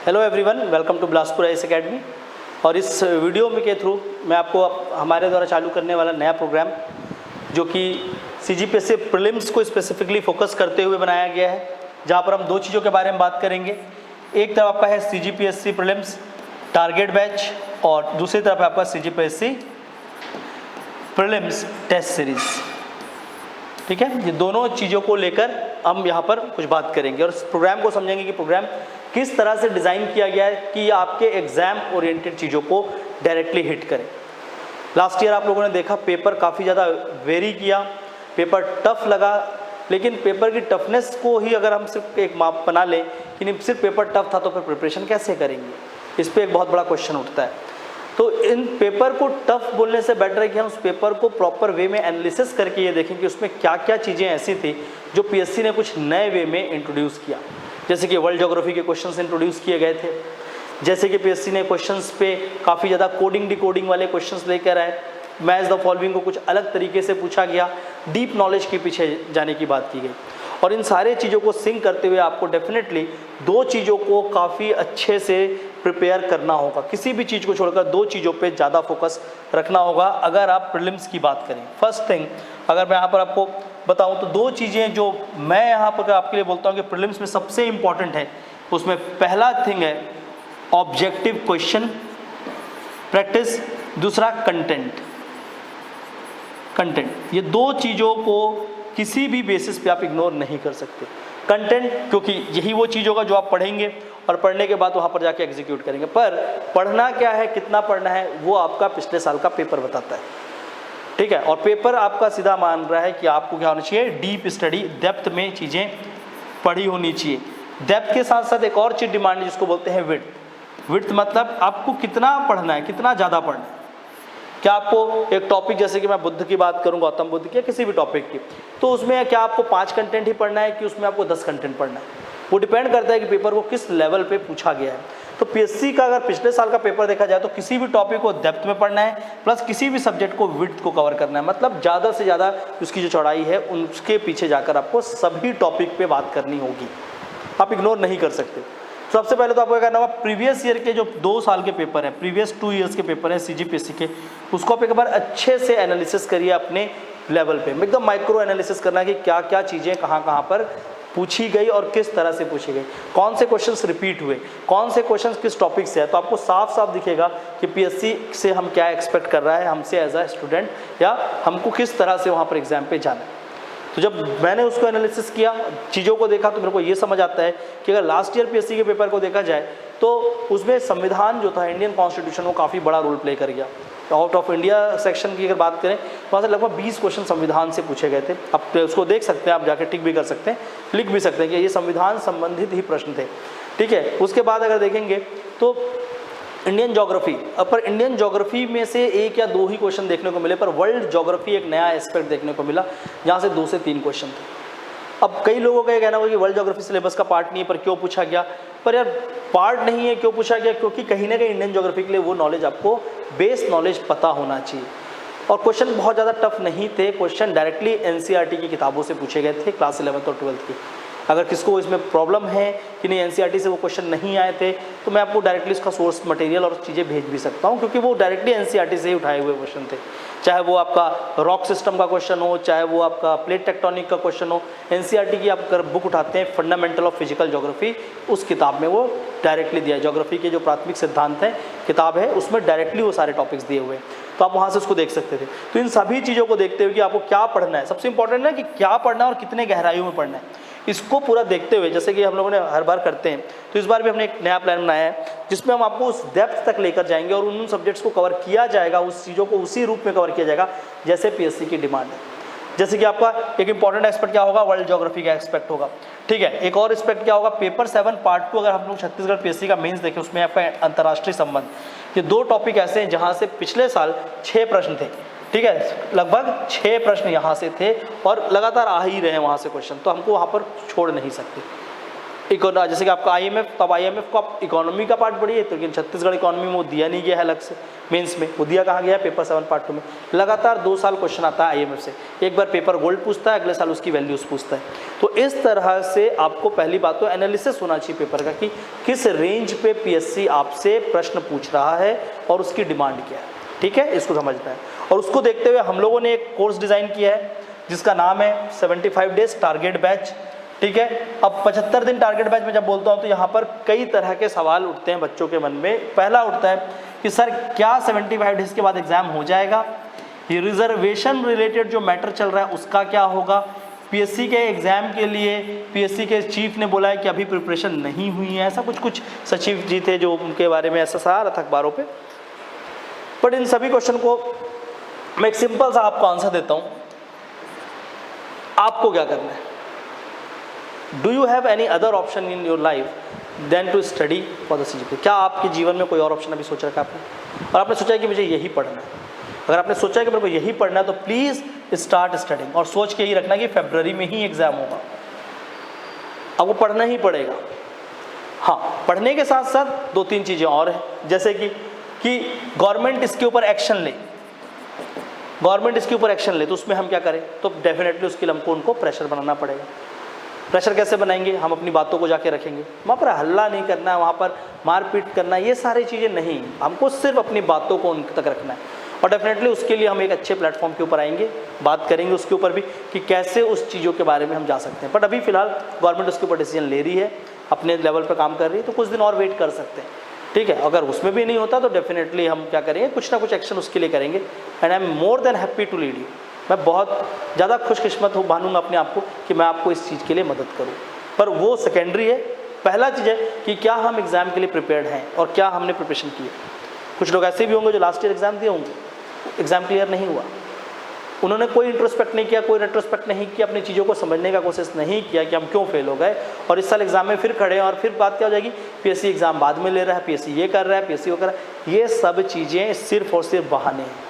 Hello everyone, welcome to Bilaspur IAS academy. और इस video में के थ्रू मैं आपको हमारे द्वारा चालू करने वाला नया प्रोग्राम जो कि सीजीपीएससी प्रीलिम्स को स्पेसिफिकली फोकस करते हुए बनाया गया है, जहां पर हम दो चीज़ों के बारे में बात करेंगे। एक तरफ आपका है सीजीपीएससी प्रीलिम्स टारगेट बैच और दूसरी तरफ आपका सीजीपीएससी प्रीलिम्स टेस्ट सीरीज। ठीक है, ये दोनों चीज़ों को लेकर हम यहाँ पर कुछ बात करेंगे और इस प्रोग्राम को समझेंगे कि प्रोग्राम किस तरह से डिज़ाइन किया गया है कि आपके एग्जाम ओरिएंटेड चीज़ों को डायरेक्टली हिट करें। लास्ट ईयर आप लोगों ने देखा पेपर काफ़ी ज़्यादा वेरी किया, पेपर टफ लगा, लेकिन पेपर की टफनेस को ही अगर हम सिर्फ एक माप बना लें कि नहीं सिर्फ पेपर टफ था तो फिर प्रिपरेशन कैसे करेंगे, इस पर एक बहुत बड़ा क्वेश्चन उठता है। तो इन पेपर को टफ बोलने से बेटर है कि हम उस पेपर को प्रॉपर वे में एनालिसिस करके ये देखें कि उसमें क्या क्या चीज़ें ऐसी थी जो पीएससी ने कुछ नए वे में इंट्रोड्यूस किया। जैसे कि वर्ल्ड ज्योग्राफी के क्वेश्चंस इंट्रोड्यूस किए गए थे, जैसे कि पीएससी ने क्वेश्चंस पे काफ़ी ज़्यादा कोडिंग डिकोडिंग वाले क्वेश्चंस लेकर आए, मैच द फॉलोइंग को कुछ अलग तरीके से पूछा गया, डीप नॉलेज के पीछे जाने की बात की गई। और इन सारे चीज़ों को सिंक करते हुए आपको डेफिनेटली दो चीज़ों को काफ़ी अच्छे से प्रिपेयर करना होगा। किसी भी चीज़ को छोड़कर दो चीज़ों पे ज़्यादा फोकस रखना होगा अगर आप प्रीलिम्स की बात करें। फर्स्ट थिंग, अगर मैं यहाँ पर आपको बताऊँ तो दो चीज़ें जो मैं यहाँ पर आपके लिए बोलता हूँ कि प्रीलिम्स में सबसे इम्पॉर्टेंट है, उसमें पहला थिंग है ऑब्जेक्टिव क्वेश्चन प्रैक्टिस, दूसरा कंटेंट। ये दो चीज़ों को किसी भी बेसिस पे आप इग्नोर नहीं कर सकते। कंटेंट क्योंकि यही वो चीज़ होगा जो आप पढ़ेंगे और पढ़ने के बाद वहाँ पर जाके एग्जीक्यूट करेंगे, पर पढ़ना क्या है, कितना पढ़ना है, वो आपका पिछले साल का पेपर बताता है। ठीक है, और पेपर आपका सीधा मान रहा है कि आपको क्या होना चाहिए, डीप स्टडी, डेप्थ में चीज़ें पढ़ी होनी चाहिए। डेप्थ के साथ साथ एक और चीज़ डिमांड है जिसको बोलते हैं विड्थ। विड्थ मतलब आपको कितना पढ़ना है, कितना ज़्यादा पढ़ना है। क्या आपको एक टॉपिक, जैसे कि मैं बुद्ध की बात करूँ, गौतम बुद्ध की या किसी भी टॉपिक की, तो उसमें क्या आपको 5 कंटेंट ही पढ़ना है कि उसमें आपको 10 कंटेंट पढ़ना है, वो डिपेंड करता है कि पेपर को किस लेवल पे पूछा गया है। तो पीएससी का अगर पिछले साल का पेपर देखा जाए तो किसी भी टॉपिक को डेप्थ में पढ़ना है, प्लस किसी भी सब्जेक्ट को विड्थ को कवर करना है, मतलब ज़्यादा से ज़्यादा उसकी जो चौड़ाई है उसके पीछे जाकर आपको सभी टॉपिक पे बात करनी होगी, आप इग्नोर नहीं कर सकते। सबसे पहले तो आपको क्या करना होगा, प्रीवियस ईयर के जो 2 साल के पेपर हैं, प्रीवियस 2 ईयर्स के पेपर हैं सीजीपीएससी के, उसको आप एक बार अच्छे से एनालिसिस करिए अपने लेवल पे, एकदम माइक्रो एनालिसिस करना है कि क्या क्या चीज़ें कहाँ पर पूछी गई और किस तरह से पूछी गई, कौन से क्वेश्चंस रिपीट हुए, कौन से क्वेश्चंस किस टॉपिक से है। तो आपको साफ साफ दिखेगा कि पीएससी से हम क्या एक्सपेक्ट कर रहा है हमसे एज अ स्टूडेंट, या हमको किस तरह से वहाँ पर एग्जाम पे जाना है। तो जब मैंने उसको एनालिसिस किया, चीज़ों को देखा, तो मेरे को ये समझ आता है कि अगर लास्ट ईयर पीएससी के पेपर को देखा जाए तो उसमें संविधान जो था, इंडियन कॉन्स्टिट्यूशन, वो काफ़ी बड़ा रोल प्ले कर गया। आउट ऑफ इंडिया सेक्शन की अगर बात करें तो वहाँ से लगभग 20 क्वेश्चन संविधान से पूछे गए थे। आप उसको देख सकते हैं, आप जाके टिक भी कर सकते हैं, लिख भी सकते हैं कि ये संविधान संबंधित ही प्रश्न थे। ठीक है, उसके बाद अगर देखेंगे तो इंडियन ज्योग्राफी, पर इंडियन ज्योग्राफी में से 1 या 2 ही क्वेश्चन देखने को मिले, पर वर्ल्ड ज्योग्राफी एक नया एस्पेक्ट देखने को मिला जहाँ से 2 से 3 क्वेश्चन थे। अब कई लोगों का ये कहना होगा कि वर्ल्ड ज्योग्राफी सिलेबस का पार्ट नहीं है, पर क्यों पूछा गया। पर यार पार्ट नहीं है, क्यों पूछा गया, क्योंकि कहीं ना कहीं इंडियन ज्योग्राफी के लिए वो नॉलेज, आपको बेस नॉलेज पता होना चाहिए। और क्वेश्चन बहुत ज़्यादा टफ नहीं थे, क्वेश्चन डायरेक्टली एनसीईआरटी की किताबों से पूछे गए थे, क्लास 11th और 12th की। अगर किसको इसमें प्रॉब्लम है कि नहीं एनसीईआरटी से वो क्वेश्चन नहीं आए थे, तो मैं आपको डायरेक्टली उसका सोर्स मटेरियल और चीज़ें भेज भी सकता हूँ, क्योंकि वो डायरेक्टली एनसीईआरटी से ही उठाए हुए क्वेश्चन थे। चाहे वो आपका रॉक सिस्टम का क्वेश्चन हो, चाहे वो आपका प्लेट टेक्टोनिक का क्वेश्चन हो, एनसीईआरटी की आप अगर बुक उठाते हैं फंडामेंटल ऑफ फिजिकल ज्योग्राफी, उस किताब में वो डायरेक्टली दिया है। ज्योग्राफी के जो प्राथमिक सिद्धांत है किताब है, उसमें डायरेक्टली वो सारे टॉपिक्स दिए हुए हैं, तो आप वहाँ से उसको देख सकते थे। तो इन सभी चीज़ों को देखते हुए कि आपको क्या पढ़ना है, सबसे इंपॉर्टेंट है कि क्या पढ़ना है और कितने गहराइयों में पढ़ना है, इसको पूरा देखते हुए, जैसे कि हम लोगों ने हर बार करते हैं, तो इस बार भी हमने एक नया प्लान बनाया है जिसमें हम आपको उस डेप्थ तक लेकर जाएंगे और उन सब्जेक्ट्स को कवर किया जाएगा, उस चीज़ों को उसी रूप में कवर किया जाएगा जैसे पीएससी की डिमांड है। जैसे कि आपका एक इंपॉर्टेंट एस्पेक्ट क्या होगा, वर्ल्ड ज्योग्राफी का एस्पेक्ट होगा। ठीक है, एक और एस्पेक्ट क्या होगा, पेपर 7 पार्ट 2 अगर हम लोग छत्तीसगढ़ पीएससी का मेंस देखें, उसमें आपका अंतर्राष्ट्रीय संबंध, ये 2 टॉपिक ऐसे हैं जहाँ से पिछले साल 6 प्रश्न थे। ठीक है, लगभग 6 प्रश्न यहाँ से थे और लगातार आ ही रहे हैं वहाँ से क्वेश्चन, तो हमको वहाँ पर छोड़ नहीं सकते। जैसे कि आपका IMF, तो अब IMF को आप इकोनॉमी का पार्ट पढ़िए, तो लेकिन छत्तीसगढ़ इकोनॉमी में वो दिया नहीं गया है अलग से मेंस में, वो दिया कहाँ गया है पेपर 7 पार्ट 2 में। लगातार 2 साल क्वेश्चन आता है IMF से, एक बार पेपर गोल्ड पूछता है, अगले साल उसकी वैल्यूज पूछता है। तो इस तरह से आपको पहली बात तो एनालिसिस होना चाहिए पेपर का कि किस रेंज पे PSC आपसे प्रश्न पूछ रहा है और उसकी डिमांड क्या है, ठीक है, इसको समझना है। और उसको देखते हुए हम लोगों ने एक कोर्स डिज़ाइन किया है जिसका नाम है 75 डेज टारगेट बैच, ठीक है। अब 75 दिन टारगेट बैच में जब बोलता हूँ तो यहाँ पर कई तरह के सवाल उठते हैं बच्चों के मन में। पहला उठता है कि सर क्या 75 डेज के बाद एग्जाम हो जाएगा, ये रिजर्वेशन रिलेटेड जो मैटर चल रहा है उसका क्या होगा। PSC के एग्ज़ाम के लिए PSC के चीफ ने बोला है कि अभी प्रिपरेशन नहीं हुई है, ऐसा कुछ सचिव जी थे जो उनके बारे में ऐसा आ रहा था अखबारों पे। बट इन सभी क्वेश्चन को मैं एक सिंपल सा आपको आंसर देता हूँ, आपको क्या करना है। Do you have any other option in your life then to study for the CGP? क्या आपके जीवन में कोई और ऑप्शन अभी सोच रखा है आपने, और आपने सोचा है कि मुझे यही पढ़ना है? अगर आपने सोचा है कि मेरे को यही पढ़ना है तो प्लीज़ स्टार्ट स्टडिंग, और सोच के ही रखना कि फरवरी में ही एग्ज़ाम होगा। अब वो पढ़ना ही पड़ेगा। हाँ, पढ़ने के साथ साथ 2-3 चीज़ें और हैं, जैसे कि गवर्नमेंट इसके ऊपर एक्शन ले, गवर्नमेंट इसके ऊपर एक्शन ले, तो उसमें हम क्या करें, तो डेफिनेटली उसके लिए हमको उनको प्रेशर बनाना पड़ेगा। प्रेशर कैसे बनाएंगे, हम अपनी बातों को जाके रखेंगे, वहाँ पर हल्ला नहीं करना है, वहाँ पर मारपीट करना है, ये सारी चीज़ें नहीं, हमको सिर्फ अपनी बातों को उन तक रखना है। और डेफिनेटली उसके लिए हम एक अच्छे प्लेटफॉर्म के ऊपर आएंगे, बात करेंगे उसके ऊपर भी कि कैसे उस चीज़ों के बारे में हम जा सकते हैं। बट अभी फ़िलहाल गवर्नमेंट उसके ऊपर डिसीजन ले रही है, अपने लेवल पर काम कर रही है, तो कुछ दिन और वेट कर सकते हैं, ठीक है। अगर उसमें भी नहीं होता तो डेफिनेटली हम क्या करेंगे, कुछ ना कुछ एक्शन उसके लिए करेंगे। And I am more than happy to lead you. मैं बहुत ज़्यादा खुशकिस्मत मानूंगा अपने आप को कि मैं आपको इस चीज़ के लिए मदद करूं। पर वो सेकेंडरी है, पहला चीज़ है कि क्या हम एग्ज़ाम के लिए प्रिपेयर्ड हैं और क्या हमने प्रिपरेशन की है। कुछ लोग ऐसे भी होंगे जो लास्ट ईयर एग्ज़ाम दिए होंगे, एग्ज़ाम क्लियर नहीं हुआ, उन्होंने कोई इंट्रोस्पेक्ट नहीं किया, कोई रेट्रोस्पेक्ट नहीं किया, अपनी चीज़ों को समझने का कोशिश नहीं किया कि हम क्यों फेल हो गए, और इस साल एग्ज़ाम में फिर खड़े हैं और फिर बात क्या हो जाएगी, PSC एग्ज़ाम बाद में ले रहा है, PSC ये कर रहा है, PSC वो कर रहा है। ये सब चीज़ें सिर्फ और सिर्फ बहाने हैं।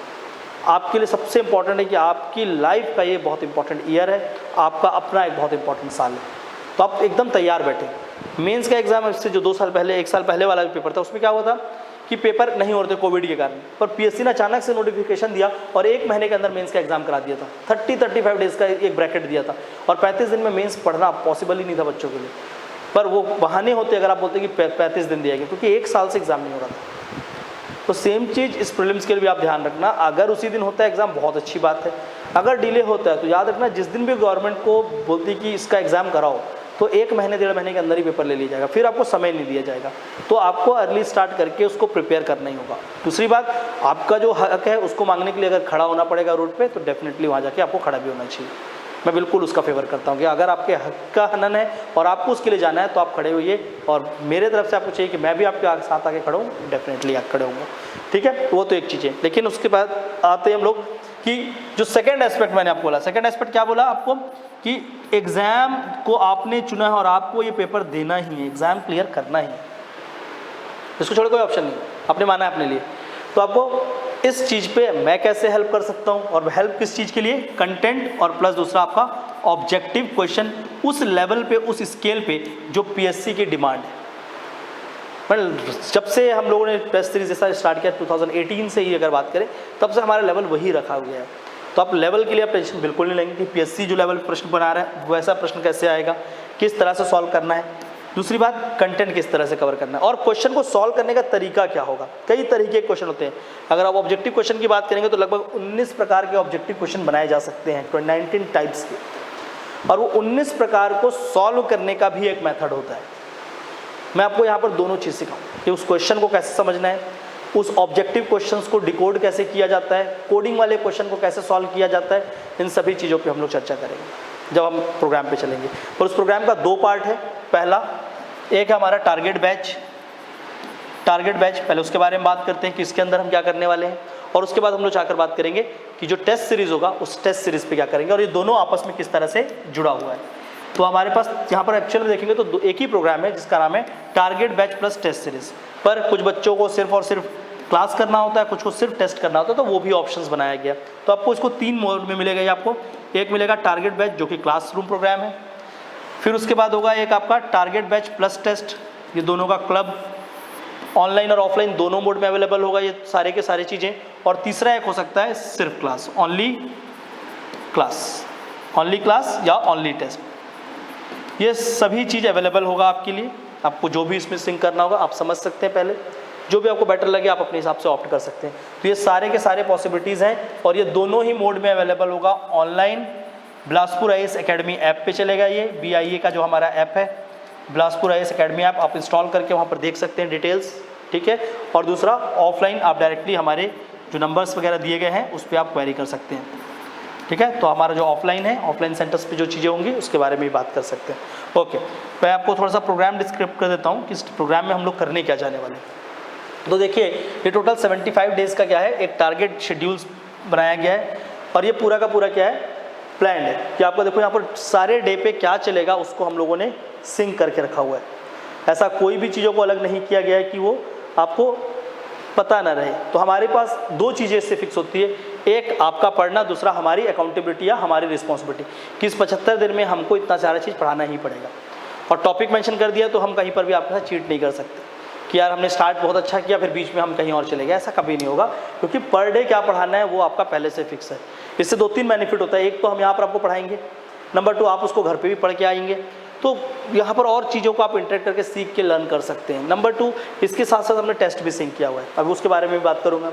आपके लिए सबसे इंपॉर्टेंट है कि आपकी लाइफ का ये बहुत इंपॉर्टेंट ईयर है, आपका अपना एक बहुत इंपॉर्टेंट साल है, तो आप एकदम तैयार बैठे। मेंस का एग्ज़ाम इससे जो 2 साल पहले, 1 साल पहले वाला जो पेपर था, उसमें क्या हुआ था कि पेपर नहीं हो रहे थे कोविड के कारण, पर PSC ने अचानक से नोटिफिकेशन दिया और 1 महीने के अंदर मेंस का एग्ज़ाम करा दिया था। 30-35 डेज़ का एक ब्रैकेट दिया था और 35 दिन में मेंस पढ़ना पॉसिबल ही नहीं था बच्चों के लिए। पर वो बहाने होते अगर आप बोलते कि 35 दिन दिया गया, क्योंकि 1 साल से एग्ज़ाम नहीं हो रहा था। तो सेम चीज़ इस प्रीलिम्स के लिए भी आप ध्यान रखना। अगर उसी दिन होता है एग्ज़ाम बहुत अच्छी बात है, अगर डिले होता है तो याद रखना जिस दिन भी गवर्नमेंट को बोलती कि इसका एग्ज़ाम कराओ तो 1 महीने 1.5 महीने के अंदर ही पेपर ले लिया जाएगा, फिर आपको समय नहीं दिया जाएगा। तो आपको अर्ली स्टार्ट करके उसको प्रिपेयर करना ही होगा। दूसरी बात, आपका जो हक है उसको मांगने के लिए अगर खड़ा होना पड़ेगा रोड पे, तो डेफिनेटली वहाँ जाके आपको खड़ा भी होना चाहिए। मैं बिल्कुल उसका फेवर करता हूँ कि अगर आपके हक का हनन है और आपको उसके लिए जाना है तो आप खड़े होइए, और मेरे तरफ से आपको चाहिए कि मैं भी आपके साथ आके खड़ा हूँ, डेफिनेटली आप खड़े होंगे, ठीक है। वो तो एक चीज़ है। लेकिन उसके बाद आते हैं हम लोग कि जो सेकेंड एस्पेक्ट मैंने आपको बोला, सेकेंड एस्पेक्ट क्या बोला आपको कि एग्ज़ाम को आपने चुना है और आपको ये पेपर देना ही है, एग्ज़ाम क्लियर करना ही है, इसको छोड़ कोई ऑप्शन नहीं, आपने माना है अपने लिए। तो आपको इस चीज़ पे मैं कैसे हेल्प कर सकता हूँ, और हेल्प किस चीज़ के लिए, कंटेंट और प्लस दूसरा आपका ऑब्जेक्टिव क्वेश्चन उस लेवल पे, उस स्केल पे जो PSC की डिमांड है। जब से हम लोगों ने टेस्ट सीरीज जैसा स्टार्ट किया 2018 से ही अगर बात करें, तब से हमारा लेवल वही रखा हुआ है। तो आप लेवल के लिए आप टेंशन बिल्कुल नहीं लेंगे कि PSC जो लेवल प्रश्न बना रहा है वैसा प्रश्न कैसे आएगा, किस तरह से सॉल्व करना है। दूसरी बात, कंटेंट किस तरह से कवर करना है, और क्वेश्चन को सॉल्व करने का तरीका क्या होगा। कई तरीके के क्वेश्चन होते हैं। अगर आप ऑब्जेक्टिव क्वेश्चन की बात करेंगे तो लगभग 19 प्रकार के ऑब्जेक्टिव क्वेश्चन बनाए जा सकते हैं, 19 टाइप्स के, और वो 19 प्रकार को सॉल्व करने का भी एक मेथड होता है। मैं आपको यहाँ पर दोनों चीज़ सिखाऊँ कि उस क्वेश्चन को कैसे समझना है, उस ऑब्जेक्टिव क्वेश्चंस को डिकोड कैसे किया जाता है, कोडिंग वाले क्वेश्चन को कैसे सॉल्व किया जाता है। इन सभी चीज़ों पे हम लोग चर्चा करेंगे जब हम प्रोग्राम पे चलेंगे। और उस प्रोग्राम का 2 पार्ट है। पहला एक है हमारा टारगेट बैच पहले उसके बारे में बात करते हैं कि इसके अंदर हम क्या करने वाले हैं, और उसके बाद हम लोग जाकर बात करेंगे कि जो टेस्ट सीरीज़ होगा उस टेस्ट सीरीज़ पे क्या करेंगे, और ये दोनों आपस में किस तरह से जुड़ा हुआ है। तो हमारे पास यहाँ पर एक्चुअल में देखेंगे तो एक ही प्रोग्राम है जिसका नाम है target batch plus test series. पर कुछ बच्चों को सिर्फ और सिर्फ क्लास करना होता है, कुछ को सिर्फ टेस्ट करना होता है, तो वो भी ऑप्शंस बनाया गया। तो आपको इसको 3 मोड में मिलेगा। ये आपको एक मिलेगा टारगेट बैच जो कि क्लासरूम प्रोग्राम है, फिर उसके बाद होगा एक आपका टारगेट बैच प्लस टेस्ट, ये दोनों का क्लब, ऑनलाइन और ऑफलाइन दोनों मोड में अवेलेबल होगा ये सारे के सारे चीज़ें। और तीसरा एक हो सकता है सिर्फ क्लास, ओनली क्लास या ओनली टेस्ट। ये सभी चीज़ अवेलेबल होगा आपके लिए, आपको जो भी इसमें सिंक करना होगा आप समझ सकते हैं, पहले जो भी आपको बेटर लगे आप अपने हिसाब से ऑप्ट कर सकते हैं। तो ये सारे के सारे पॉसिबिलिटीज़ हैं और ये दोनों ही मोड में अवेलेबल होगा। Online Bilaspur IAS academy app पे चलेगा, ये BIA का जो हमारा ऐप है बिलासपुर IAS एकेडमी ऐप, आप इंस्टॉल करके वहाँ पर देख सकते हैं डिटेल्स, ठीक है। और दूसरा ऑफलाइन आप डायरेक्टली हमारे जो नंबर्स वगैरह दिए गए हैं उस पर आप क्वेरी कर सकते हैं, ठीक है। तो हमारा जो ऑफलाइन है, ऑफलाइन सेंटर्स पे जो चीज़ें होंगी उसके बारे में भी बात कर सकते हैं। ओके, मैं आपको थोड़ा सा प्रोग्राम डिस्क्राइब कर देता हूँ कि इस प्रोग्राम में हम लोग करने क्या जाने वाले हैं। तो देखिए ये टोटल 75 डेज़ का क्या है, एक टारगेट शेड्यूल्स बनाया गया है और ये पूरा का पूरा क्या है, प्लान है कि आपको देखो यहाँ पर सारे डे पे क्या चलेगा उसको हम लोगों ने सिंक करके रखा हुआ है। ऐसा कोई भी चीज़ों को अलग नहीं किया गया है कि वो आपको पता ना रहे। तो हमारे पास दो चीज़ें इससे फिक्स होती है, एक आपका पढ़ना, दूसरा हमारी अकाउंटेबिलिटी या हमारी रिस्पॉन्सिबिलिटी कि इस 75 दिन में हमको इतना सारा चीज़ पढ़ाना ही पड़ेगा। और टॉपिक मेंशन कर दिया तो हम कहीं पर भी आपके साथ चीट नहीं कर सकते कि यार हमने स्टार्ट बहुत अच्छा किया फिर बीच में हम कहीं और चले गए, ऐसा कभी नहीं होगा, क्योंकि पर डे क्या पढ़ाना है वो आपका पहले से फिक्स है। इससे 2-3 बेनिफिट होता है, एक तो हम यहाँ पर आपको पढ़ाएंगे, नंबर 2 आप उसको घर पे भी पढ़ के आएंगे, तो यहाँ पर और चीज़ों को आप इंटरेक्ट करके सीख के लर्न कर सकते हैं। नंबर 2 इसके साथ साथ हमने टेस्ट भी सिंक किया हुआ है, अभी उसके बारे में भी बात करूँगा।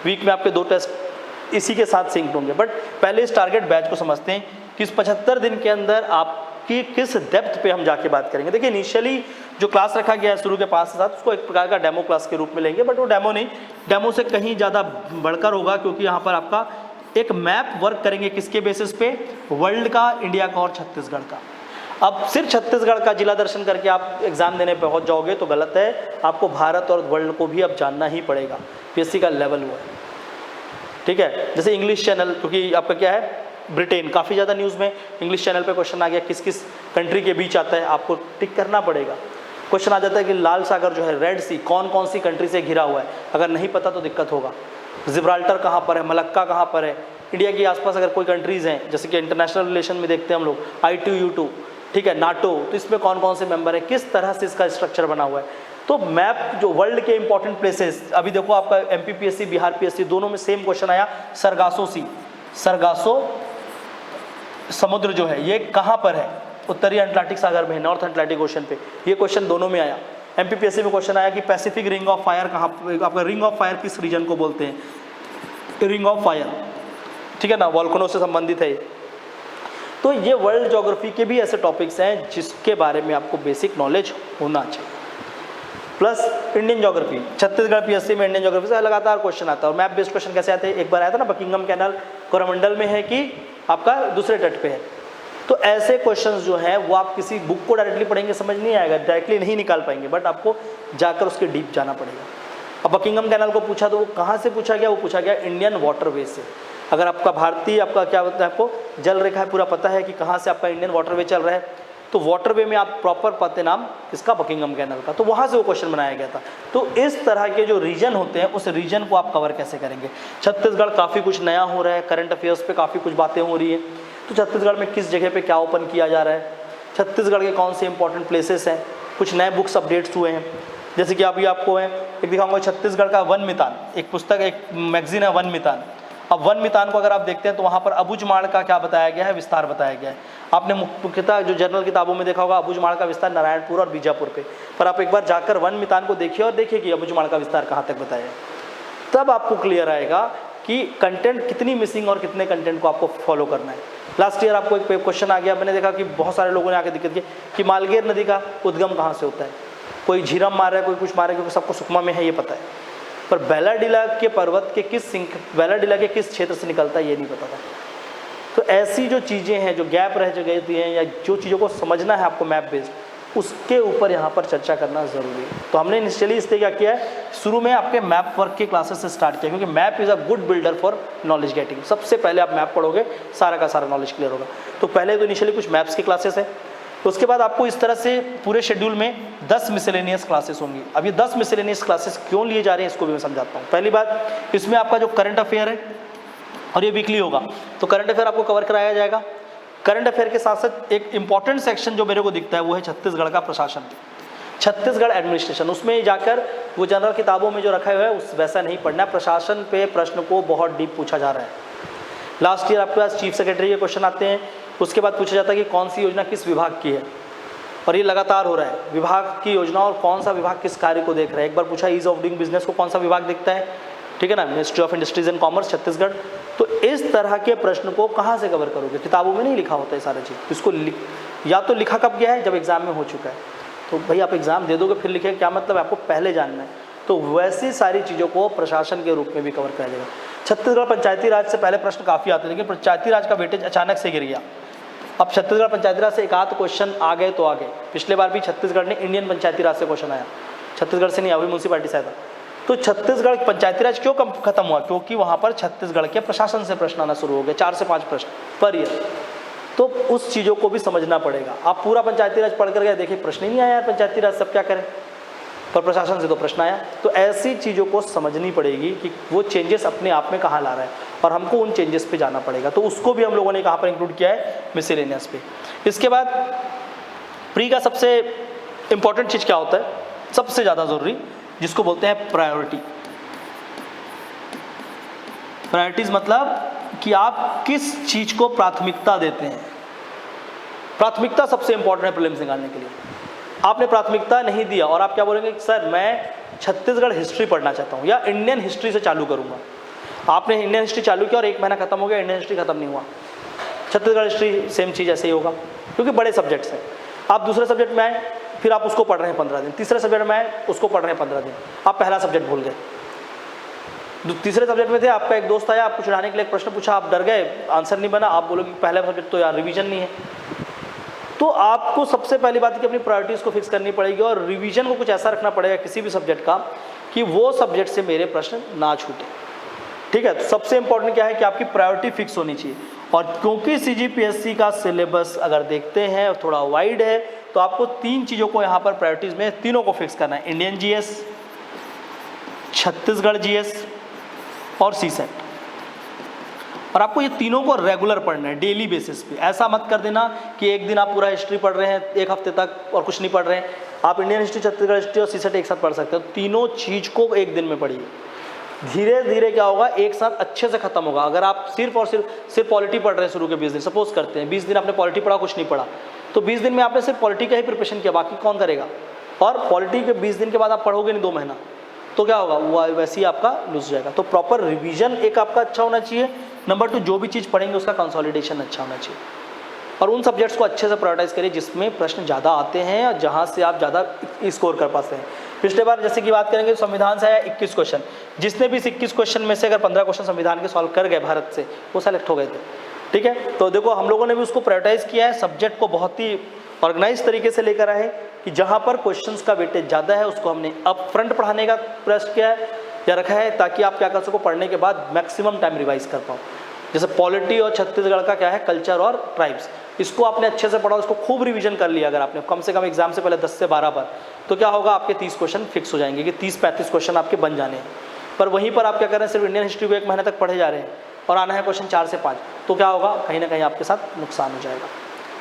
वीक में आपके 2 टेस्ट इसी के साथ सिंक होंगे। बट पहले इस टारगेट बैच को समझते हैं कि इस 75 दिन के अंदर आपकी किस डेप्थ पे हम जाके बात करेंगे। देखिए इनिशियली जो क्लास रखा गया है शुरू के 5 से 7 उसको एक प्रकार का डेमो क्लास के रूप में लेंगे, बट वो डेमो नहीं, डेमो से कहीं ज़्यादा बढ़कर होगा, क्योंकि यहाँ पर आपका एक मैप वर्क करेंगे किसके बेसिस पे, वर्ल्ड का, इंडिया का और छत्तीसगढ़ का। अब सिर्फ छत्तीसगढ़ का जिला दर्शन करके आप एग्जाम देने पहुंच जाओगे तो गलत है, आपको भारत और वर्ल्ड को भी अब जानना ही पड़ेगा, PSC का लेवल हुआ है, ठीक है। जैसे इंग्लिश चैनल, क्योंकि आपका क्या है ब्रिटेन, काफ़ी ज़्यादा न्यूज़ में इंग्लिश चैनल पे क्वेश्चन आ गया, किस किस कंट्री के बीच आता है, आपको टिक करना पड़ेगा। क्वेश्चन आ जाता है कि लाल सागर जो है, रेड सी, कौन कौन सी कंट्री से घिरा हुआ है, अगर नहीं पता तो दिक्कत होगा। जिब्राल्टर कहाँ पर है, मलक्का कहाँ पर है, इंडिया के आसपास अगर कोई कंट्रीज़ हैं, जैसे कि इंटरनेशनल रिलेशन में देखते हैं हम लोग I2 U2, ठीक है, नाटो, तो इसमें कौन कौन से मेंबर है, किस तरह से इसका स्ट्रक्चर बना हुआ है। तो मैप जो वर्ल्ड के इंपॉर्टेंट प्लेसेस, अभी देखो आपका MP PSC बिहार PSC दोनों में सेम क्वेश्चन आया, सरगासो सी, सरगासो समुद्र जो है ये कहाँ पर है, उत्तरी अटलांटिक सागर में, नॉर्थ अटलांटिक ओशन पे, ये क्वेश्चन दोनों में आया। MP PSC में क्वेश्चन आया कि पैसिफिक रिंग ऑफ फायर कहाँ, आपका रिंग ऑफ फायर किस रीजन को बोलते हैं, रिंग ऑफ फायर, ठीक है ना, वॉल्केनो से संबंधित है। तो ये वर्ल्ड ज्योग्राफी के भी ऐसे टॉपिक्स हैं जिसके बारे में आपको बेसिक नॉलेज होना चाहिए। Plus Indian geography, Chhattisgarh PSC में इंडियन ज्योग्राफी से लगातार क्वेश्चन आता है। और मैप बेस्ड क्वेश्चन कैसे आते हैं, एक बार आया था ना, बकिंगम कैनाल कोरोमंडल में है कि आपका दूसरे तट पे है। तो ऐसे क्वेश्चंस जो हैं वो आप किसी बुक को डायरेक्टली पढ़ेंगे समझ नहीं आएगा, डायरेक्टली नहीं निकाल पाएंगे, बट आपको जाकर उसके डीप जाना पड़ेगा। अब बकिंगम कैनाल को पूछा तो वो कहाँ से पूछा गया, वो पूछा गया इंडियन वाटरवे से। अगर आपका भारतीय, आपका क्या होता है, आपको जल रेखा है पूरा पता है कि कहाँ से आपका इंडियन वाटरवे चल रहा है, तो वाटरवे में आप प्रॉपर पाते नाम इसका बकिंगम कैनाल का, तो वहाँ से वो क्वेश्चन बनाया गया था। तो इस तरह के जो रीजन होते हैं उस रीजन को आप कवर कैसे करेंगे। छत्तीसगढ़ काफ़ी कुछ नया हो रहा है, करंट अफेयर्स पे काफ़ी कुछ बातें हो रही है, तो छत्तीसगढ़ में किस जगह पे क्या ओपन किया जा रहा है, छत्तीसगढ़ के कौन से इंपॉर्टेंट प्लेसेस हैं, कुछ नए बुक्स अपडेट्स हुए हैं। जैसे कि अभी आपको है एक दिखाऊंगा छत्तीसगढ़ का वन मितान, एक पुस्तक, एक मैगजीन है वन मितान। अब वन मितान को अगर आप देखते हैं तो वहाँ पर अबुझमाड़ का क्या बताया गया है, विस्तार बताया गया है। आपने मुख्यतः जो जर्नल किताबों में देखा होगा अबुझमाड़ का विस्तार नारायणपुर और बीजापुर पे, पर आप एक बार जाकर वन मितान को देखिए और देखिए कि अबुझमाड़ का विस्तार कहाँ तक बताया है, तब आपको क्लियर आएगा कि कंटेंट कितनी मिसिंग और कितने कंटेंट को आपको फॉलो करना है। लास्ट ईयर आपको एक क्वेश्चन आ गया, मैंने देखा कि बहुत सारे लोगों ने आके दिक्कत की कि मालगेर नदी का उद्गम कहाँ से होता है, कोई झीरम मार रहा है, कोई कुछ मार रहा है, क्योंकि सबको सुकमा में है ये पता है, पर बैलाडीला के पर्वत के बैलाडीला के किस क्षेत्र से निकलता है ये नहीं पता था। तो ऐसी जो चीज़ें हैं, जो गैप रह गई हैं, या जो चीज़ों को समझना है आपको मैप बेस्ड, उसके ऊपर यहाँ पर चर्चा करना ज़रूरी है। तो हमने इनिशियली इसलिए क्या किया है, शुरू में आपके मैप वर्क के क्लासेस से स्टार्ट किया, क्योंकि map is a good builder for knowledge getting. सबसे पहले आप मैप पढ़ोगे सारा का सारा नॉलेज क्लियर होगा। तो पहले तो इनिशियली कुछ मैप्स की क्लासेस है, उसके बाद आपको इस तरह से पूरे शेड्यूल में 10 मिसलेनियस क्लासेस होंगी। अब ये 10 मिसलेनियस क्लासेस क्यों लिए जा रहे हैं इसको भी मैं समझाता हूँ। पहली बात, इसमें आपका जो करंट अफेयर है और ये वीकली होगा, तो करंट अफेयर आपको कवर कराया जाएगा। करंट अफेयर के साथ साथ एक इंपॉर्टेंट सेक्शन जो मेरे को दिखता है वो है छत्तीसगढ़ का प्रशासन, छत्तीसगढ़ एडमिनिस्ट्रेशन। उसमें जाकर वो जनरल किताबों में जो रखा हुआ है उस वैसा नहीं पढ़ना, प्रशासन पे प्रश्न को बहुत डीप पूछा जा रहा है। लास्ट ईयर आपके पास चीफ सेक्रेटरी के क्वेश्चन आते हैं, उसके बाद पूछा जाता है कि कौन सी योजना किस विभाग की है, और ये लगातार हो रहा है, विभाग की योजना और कौन सा विभाग किस कार्य को देख रहा है। एक बार पूछा ईज ऑफ डूइंग बिजनेस को कौन सा विभाग देखता है, ठीक है ना, ministry of industries and commerce Chhattisgarh. तो इस तरह के प्रश्न को कहाँ से कवर करोगे, किताबों में नहीं लिखा होता है सारा चीज़। इसको या तो लिखा कब गया है, जब एग्जाम में हो चुका है, तो भाई आप एग्जाम दे दोगे फिर लिखे, क्या मतलब आपको पहले जानना है। तो वैसी सारी चीज़ों को प्रशासन के रूप में भी कवर किया जाएगा। छत्तीसगढ़ पंचायती राज से पहले प्रश्न काफ़ी आते थे, लेकिन पंचायती राज का वेटेज अचानक से गिर गया। अब छत्तीसगढ़ पंचायती राज से एक आध क्वेश्चन आ गए तो आ गए। पिछले बार भी छत्तीसगढ़ ने इंडियन पंचायती राज से क्वेश्चन आया, छत्तीसगढ़ से नहीं आया, म्यूनसिपैलिटी से आया था। तो छत्तीसगढ़ पंचायती राज क्यों कम खत्म हुआ, क्योंकि वहाँ पर छत्तीसगढ़ के प्रशासन से प्रश्न आना शुरू हो गए, 4 से 5 प्रश्न पर ईयर। तो उस चीज़ों को भी समझना पड़ेगा। आप पूरा पंचायती राज पढ़ कर गए, देखिए प्रश्न ही नहीं आया यार पंचायती राज, सब क्या करें, पर प्रशासन से तो प्रश्न आया। तो ऐसी चीज़ों को समझनी पड़ेगी कि वो चेंजेस अपने आप में कहाँ ला रहा है, और हमको उन चेंजेस पे जाना पड़ेगा। तो उसको भी हम लोगों ने कहाँ पर इंक्लूड किया है, मिसलेनियस पे। इसके बाद प्री का सबसे इंपॉर्टेंट चीज़ क्या होता है, सबसे ज़्यादा ज़रूरी, जिसको बोलते हैं प्रायोरिटी। प्रायोरिटीज मतलब कि आप किस चीज़ को प्राथमिकता देते हैं। प्राथमिकता सबसे इंपॉर्टेंट है प्रीलिम्स निकालने के लिए। आपने प्राथमिकता नहीं दिया और आप क्या बोलेंगे, सर मैं छत्तीसगढ़ हिस्ट्री पढ़ना चाहता हूँ या इंडियन हिस्ट्री से चालू करूँगा। आपने इंडियन हिस्ट्री चालू किया और 1 महीना खत्म हो गया, इंडियन हिस्ट्री खत्म नहीं हुआ। छत्तीसगढ़ हिस्ट्री सेम चीज़ ऐसे ही होगा, क्योंकि बड़े सब्जेक्ट्स हैं। आप दूसरे सब्जेक्ट में आए, फिर आप उसको पढ़ रहे हैं 15 दिन, तीसरे सब्जेक्ट में आए, उसको पढ़ रहे हैं 15 दिन, आप पहला सब्जेक्ट भूल गए। तीसरे सब्जेक्ट में थे, आपका एक दोस्त आया, आपको चिढ़ाने के लिए एक प्रश्न पूछा, आप डर गए, आंसर नहीं बना, आप बोलोगे पहला सब्जेक्ट तो यार रिवीजन नहीं है। तो आपको सबसे पहली बात है कि अपनी प्रायोरिटीज़ को फिक्स करनी पड़ेगी, और रिवीजन को कुछ ऐसा रखना पड़ेगा किसी भी सब्जेक्ट का कि वो सब्जेक्ट से मेरे प्रश्न ना छूटे, ठीक है। तो सबसे इंपॉर्टेंट क्या है कि आपकी प्रायोरिटी फिक्स होनी चाहिए। और क्योंकि CGPSC का सिलेबस अगर देखते हैं थोड़ा वाइड है, तो आपको 3 चीज़ों को यहाँ पर प्रायोरिटीज़ में तीनों को फिक्स करना है, इंडियन GS, छत्तीसगढ़ GS और CSET। और आपको ये तीनों को रेगुलर पढ़ना है, डेली बेसिस पे। ऐसा मत कर देना कि एक दिन आप पूरा हिस्ट्री पढ़ रहे हैं 1 हफ्ते तक और कुछ नहीं पढ़ रहे हैं। आप इंडियन हिस्ट्री, छत्तीसगढ़ हिस्ट्री और CSET एक साथ पढ़ सकते हो। तीनों चीज़ को एक दिन में पढ़िए, धीरे धीरे क्या होगा, एक साथ अच्छे से खत्म होगा। अगर आप सिर्फ और सिर्फ पॉलिटी पढ़ रहे हैं शुरू के 20 दिन, सपोज करते हैं 20 दिन आपने पॉलिटी पढ़ा, कुछ नहीं पढ़ा, तो 20 दिन में आपने सिर्फ पॉलिटी का ही प्रिपरेशन किया, बाकी कौन करेगा। और पॉलिटी के 20 दिन के बाद आप पढ़ोगे नहीं 2 महीना, तो क्या होगा, वो वैसे ही आपका लूज जाएगा। तो प्रॉपर रिवीजन एक आपका अच्छा होना चाहिए। नंबर 2, जो भी चीज़ पढ़ेंगे उसका कंसोलिडेशन अच्छा होना चाहिए, और उन सब्जेक्ट्स को अच्छे से प्रायोरिटाइज करिए जिसमें प्रश्न ज़्यादा आते हैं और जहाँ से आप ज़्यादा स्कोर कर पाते हैं। पिछले बार जैसे कि बात करेंगे, संविधान से आया 21 क्वेश्चन, जिसने भी इस 21 क्वेश्चन में से अगर 15 क्वेश्चन संविधान के सॉल्व कर गए भारत से, वो सेलेक्ट हो गए थे, ठीक है। तो देखो हम लोगों ने भी उसको प्रायोरिटाइज किया है, सब्जेक्ट को बहुत ही ऑर्गेनाइज तरीके से लेकर आए कि जहाँ पर क्वेश्चंस का वेटेज ज़्यादा है उसको हमने अप फ्रंट पढ़ाने का प्रयास किया है या रखा है, ताकि आप क्या कर सको, पढ़ने के बाद मैक्सिमम टाइम रिवाइज कर पाओ। जैसे पॉलिटी और छत्तीसगढ़ का क्या है, कल्चर और ट्राइब्स, इसको आपने अच्छे से पढ़ा, उसको खूब रिवीजन कर लिया अगर आपने कम से कम एग्जाम से पहले 10 से 12 बार, तो क्या होगा, आपके 30 क्वेश्चन फिक्स हो जाएंगे कि 30-35 क्वेश्चन आपके बन जाने हैं। पर वहीं पर आप क्या कर रहे हैं, सिर्फ इंडियन हिस्ट्री को 1 महीने तक पढ़े जा रहे हैं और आना है क्वेश्चन 4 से 5, तो क्या होगा, कहीं ना कहीं आपके साथ नुकसान हो जाएगा।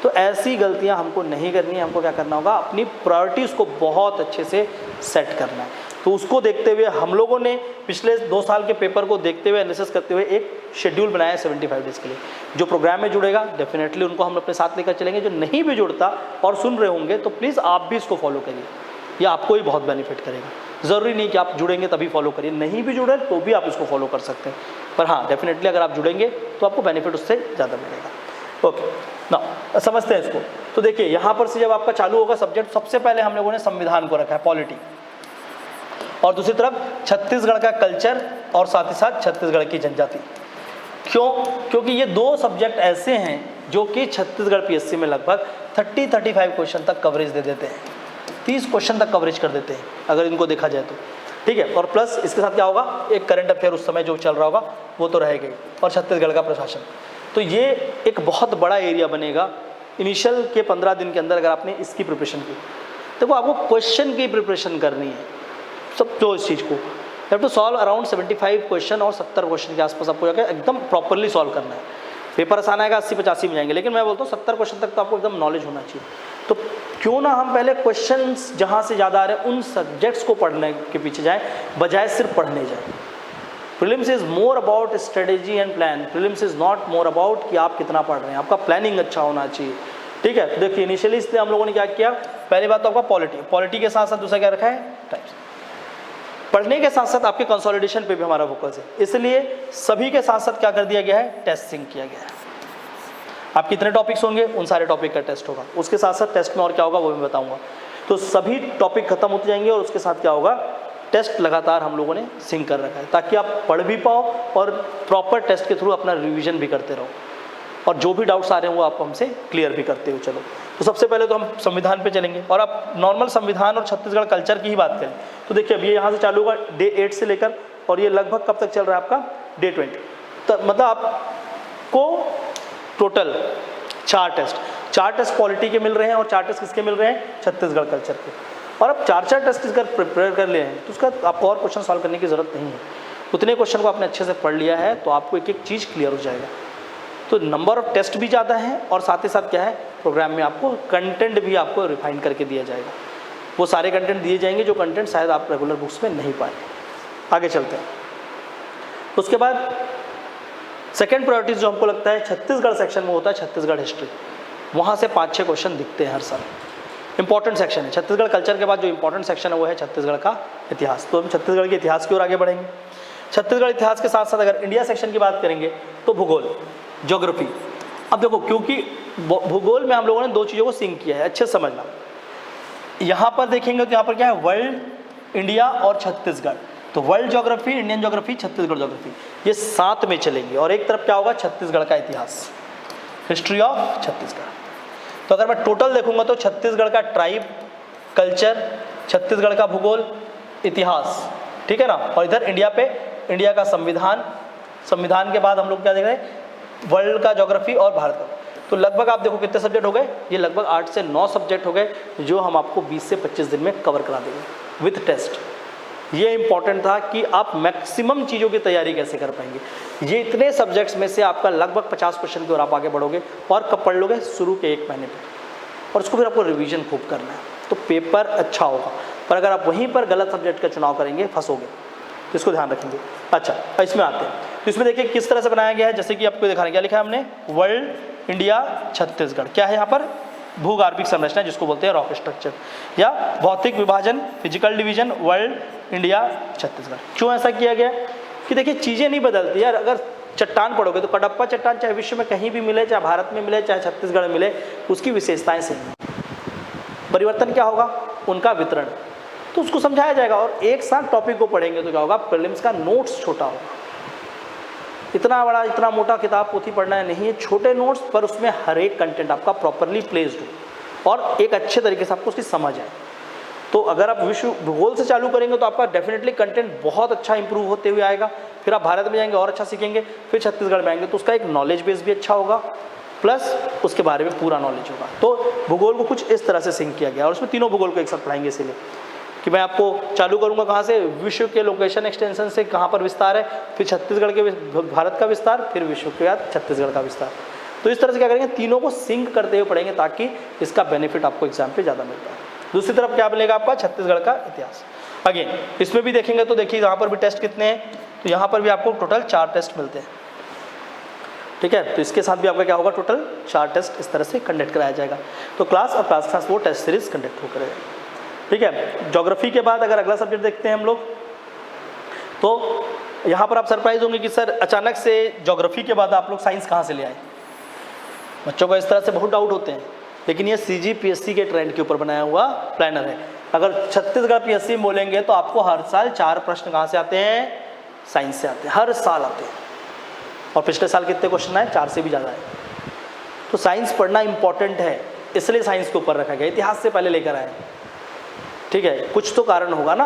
तो ऐसी गलतियां हमको नहीं करनी है। हमको क्या करना होगा, अपनी प्रायोरिटीज़ को बहुत अच्छे से सेट करना है। तो उसको देखते हुए हम लोगों ने पिछले 2 साल के पेपर को देखते हुए, एनालिसिस करते हुए एक शेड्यूल बनाया है 75 डेज़ के लिए। जो प्रोग्राम में जुड़ेगा डेफिनेटली उनको हम अपने साथ लेकर चलेंगे, जो नहीं भी जुड़ता और सुन रहे होंगे तो प्लीज़ आप भी इसको फॉलो करिए, ये आपको ही बहुत बेनिफिट करेगा। ज़रूरी नहीं कि आप जुड़ेंगे तभी फॉलो करिए, नहीं भी जुड़े तो भी आप इसको फॉलो कर सकते हैं, पर हाँ डेफिनेटली अगर आप जुड़ेंगे तो आपको बेनिफिट उससे ज़्यादा मिलेगा। ओके ना, समझते हैं इसको। तो देखिए यहाँ पर से जब आपका चालू होगा सब्जेक्ट, सबसे पहले हम लोगों ने संविधान को रखा है, पॉलिटी, और दूसरी तरफ छत्तीसगढ़ का कल्चर और साथ ही साथ छत्तीसगढ़ की जनजाति। क्यों? क्योंकि ये 2 सब्जेक्ट ऐसे हैं जो कि छत्तीसगढ़ PSC में लगभग 30-35 क्वेश्चन तक कवरेज दे देते हैं, 30 क्वेश्चन तक कवरेज कर देते हैं अगर इनको देखा जाए तो, ठीक है। और प्लस इसके साथ क्या होगा, एक करंट अफेयर उस समय जो चल रहा होगा वो तो रहेगा ही, और छत्तीसगढ़ का प्रशासन। तो ये एक बहुत बड़ा एरिया बनेगा इनिशियल के 15 दिन के अंदर अगर आपने इसकी प्रिपरेशन की। देखो आपको क्वेश्चन की प्रिपरेशन करनी है, सब जो इस चीज़ को have to solve around 75 question और 70 क्वेश्चन के आसपास आपको जाकर एकदम प्रॉपरली सॉल्व करना है। पेपर आसान आएगा 80-85 में जाएंगे, लेकिन मैं बोलता हूँ 70 क्वेश्चन तक तो आपको एकदम नॉलेज होना चाहिए। तो क्यों ना हम पहले क्वेश्चंस जहाँ से ज़्यादा आ रहे हैं उन सब्जेक्ट्स को पढ़ने के पीछे जाएं, बजाय सिर्फ पढ़ने जाएं। Prelims is more about strategy and plan, prelims is not more about कि आप कितना पढ़ रहे हैं, आपका प्लानिंग अच्छा होना चाहिए। ठीक है, तो देखिए इनिशियली इसलिए हम लोगों ने क्या किया, पहली बात तो आपका पॉलिटी के साथ साथ दूसरा क्या रखा है, टाइप्स। पढ़ने के साथ साथ आपके कंसोलिडेशन पे भी हमारा फोकस है, इसलिए सभी के साथ साथ क्या कर दिया गया है, टेस्ट सिंक किया गया है। आप कितने टॉपिक्स होंगे उन सारे टॉपिक का टेस्ट होगा, उसके साथ साथ टेस्ट में और क्या होगा वो भी बताऊंगा। तो सभी टॉपिक खत्म होते जाएंगे और उसके साथ क्या होगा, टेस्ट लगातार हम लोगों ने सिंक कर रखा है, ताकि आप पढ़ भी पाओ और प्रॉपर टेस्ट के थ्रू अपना रिवीजन भी करते रहो, और जो भी डाउट्स आ रहे हैं वो आप हमसे क्लियर भी करते हो। चलो, तो सबसे पहले तो हम संविधान पे चलेंगे, और आप नॉर्मल संविधान और छत्तीसगढ़ कल्चर की ही बात करें तो देखिए अब ये यहाँ से चालू होगा डे 8 से लेकर, और ये लगभग कब तक चल रहा है आपका, डे 20 तो मतलब आपको टोटल 4 टेस्ट पॉलिटी के मिल रहे हैं और 4 टेस्ट किसके मिल रहे हैं, छत्तीसगढ़ कल्चर के। और अब 4 टेस्ट अगर प्रिपेयर कर लिए हैं तो उसका आपको और क्वेश्चन सॉल्व करने की ज़रूरत नहीं है, उतने क्वेश्चन को आपने अच्छे से पढ़ लिया है तो आपको एक एक चीज़ क्लियर हो जाएगा। तो नंबर ऑफ टेस्ट भी ज़्यादा है और साथ ही साथ क्या है, प्रोग्राम में आपको कंटेंट भी आपको रिफाइन करके दिया जाएगा, वो सारे कंटेंट दिए जाएंगे जो कंटेंट शायद आप रेगुलर बुक्स में नहीं पाए। आगे चलते हैं। उसके बाद सेकेंड प्रायोरिटीज जो हमको लगता है छत्तीसगढ़ सेक्शन में होता है, छत्तीसगढ़ हिस्ट्री, वहाँ से 5-6 क्वेश्चन दिखते हैं हर साल, इंपॉर्टेंट सेक्शन है। छत्तीसगढ़ कल्चर के बाद जो इंपॉर्टेंट सेक्शन है वो है छत्तीसगढ़ का इतिहास, तो हम छत्तीसगढ़ के इतिहास की ओर आगे बढ़ेंगे। छत्तीसगढ़ इतिहास के साथ साथ अगर इंडिया सेक्शन की बात करेंगे तो भूगोल, ज्योग्राफी। अब देखो, क्योंकि भूगोल में हम लोगों ने 2 चीज़ों को सिंक किया है, अच्छे समझना। यहाँ पर देखेंगे तो यहाँ पर क्या है, वर्ल्ड, इंडिया और छत्तीसगढ़, तो world geography, Indian geography, Chhattisgarh geography, ये साथ में चलेंगे। और एक तरफ क्या होगा, छत्तीसगढ़ का इतिहास, हिस्ट्री ऑफ छत्तीसगढ़। तो अगर मैं टोटल देखूंगा तो छत्तीसगढ़ का ट्राइब, कल्चर, छत्तीसगढ़ का भूगोल, इतिहास, ठीक है ना, और इधर इंडिया पे इंडिया का संविधान, संविधान के बाद हम लोग क्या देख रहे हैं, वर्ल्ड का ज्योग्राफी और भारत का। तो लगभग आप देखो कितने सब्जेक्ट हो गए, ये लगभग 8 से 9 सब्जेक्ट हो गए जो हम आपको 20 से 25 दिन में कवर करा देंगे विथ टेस्ट। ये इंपॉर्टेंट था कि आप मैक्सिमम चीज़ों की तैयारी कैसे कर पाएंगे। ये इतने सब्जेक्ट्स में से आपका लगभग 50 क्वेश्चन की ओर आप आगे बढ़ोगे, और कब पढ़ लोगे, शुरू के 1 महीने पर, और उसको फिर आपको रिवीजन खूब करना है, तो पेपर अच्छा होगा। पर अगर आप वहीं पर गलत सब्जेक्ट का चुनाव करेंगे, फंसोगे, तो इसको ध्यान रखेंगे। अच्छा, इसमें आते हैं, तो इसमें देखिए किस तरह से बनाया गया है, जैसे कि आपको दिखाने क्या लिखा है हमने, वर्ल्ड, इंडिया, छत्तीसगढ़। क्या है यहाँ पर, भूगार्भिक संरचना जिसको बोलते हैं रॉक स्ट्रक्चर, या भौतिक विभाजन, physical division, world, India, Chhattisgarh. क्यों ऐसा किया गया कि देखिए चीज़ें नहीं बदलती यार। अगर चट्टान पढ़ोगे तो कडप्पा चट्टान चाहे विश्व में कहीं भी मिले, चाहे भारत में मिले, चाहे छत्तीसगढ़ में मिले, उसकी विशेषताएं सेम हैं। परिवर्तन क्या होगा, उनका वितरण, तो उसको समझाया जाएगा। और एक साथ टॉपिक को पढ़ेंगे तो क्या होगा, प्रीलिम्स का नोट्स छोटा होगा। इतना बड़ा, इतना मोटा किताब पोथी पढ़ना है नहीं है, छोटे नोट्स पर उसमें हर एक कंटेंट आपका प्रॉपरली प्लेस्ड हो और एक अच्छे तरीके से आपको उसकी समझ आए। तो अगर आप विश्व भूगोल से चालू करेंगे तो आपका डेफिनेटली कंटेंट बहुत अच्छा इंप्रूव होते हुए आएगा, फिर आप भारत में जाएंगे और अच्छा सीखेंगे, फिर छत्तीसगढ़ में आएंगे तो उसका एक नॉलेज बेस भी अच्छा होगा, प्लस उसके बारे में पूरा नॉलेज होगा। तो भूगोल को कुछ इस तरह से सिंक किया गया, और उसमें तीनों भूगोल को एक साथ पढ़ाएंगे, इसीलिए कि मैं आपको चालू करूंगा कहाँ से, विश्व के लोकेशन एक्सटेंशन से कहाँ पर विस्तार है, फिर छत्तीसगढ़ के भारत का विस्तार, फिर विश्व के बाद छत्तीसगढ़ का विस्तार। तो इस तरह से क्या करेंगे, तीनों को सिंक करते हुए पढ़ेंगे ताकि इसका बेनिफिट आपको एग्जाम पे ज़्यादा मिलता है। दूसरी तरफ क्या मिलेगा आपका, छत्तीसगढ़ का इतिहास। अगेन इसमें भी देखेंगे तो देखिए यहाँ पर भी टेस्ट कितने हैं, तो यहाँ पर भी आपको टोटल 4 टेस्ट मिलते हैं, ठीक है। तो इसके साथ भी आपका क्या होगा, टोटल 4 टेस्ट इस तरह से कंडक्ट कराया जाएगा। तो क्लास और क्लास वो टेस्ट सीरीज कंडक्ट हो करेगा, ठीक है। ज्योग्राफी के बाद अगर अगला सब्जेक्ट देखते हैं हम लोग, तो यहाँ पर आप सरप्राइज होंगे कि सर अचानक से ज्योग्राफी के बाद आप लोग साइंस कहाँ से ले आए। बच्चों को इस तरह से बहुत डाउट होते हैं, लेकिन ये CGPSC के ट्रेंड के ऊपर बनाया हुआ प्लानर है। अगर छत्तीसगढ़ PSC में बोलेंगे तो आपको हर साल 4 प्रश्न कहाँ से आते हैं, साइंस से आते हैं, हर साल आते हैं। और पिछले साल कितने क्वेश्चन आए, 4 से भी ज़्यादा है। तो साइंस पढ़ना इंपॉर्टेंट है, इसलिए साइंस के ऊपर रखा गया, इतिहास से पहले लेकर आए, ठीक है। कुछ तो कारण होगा ना।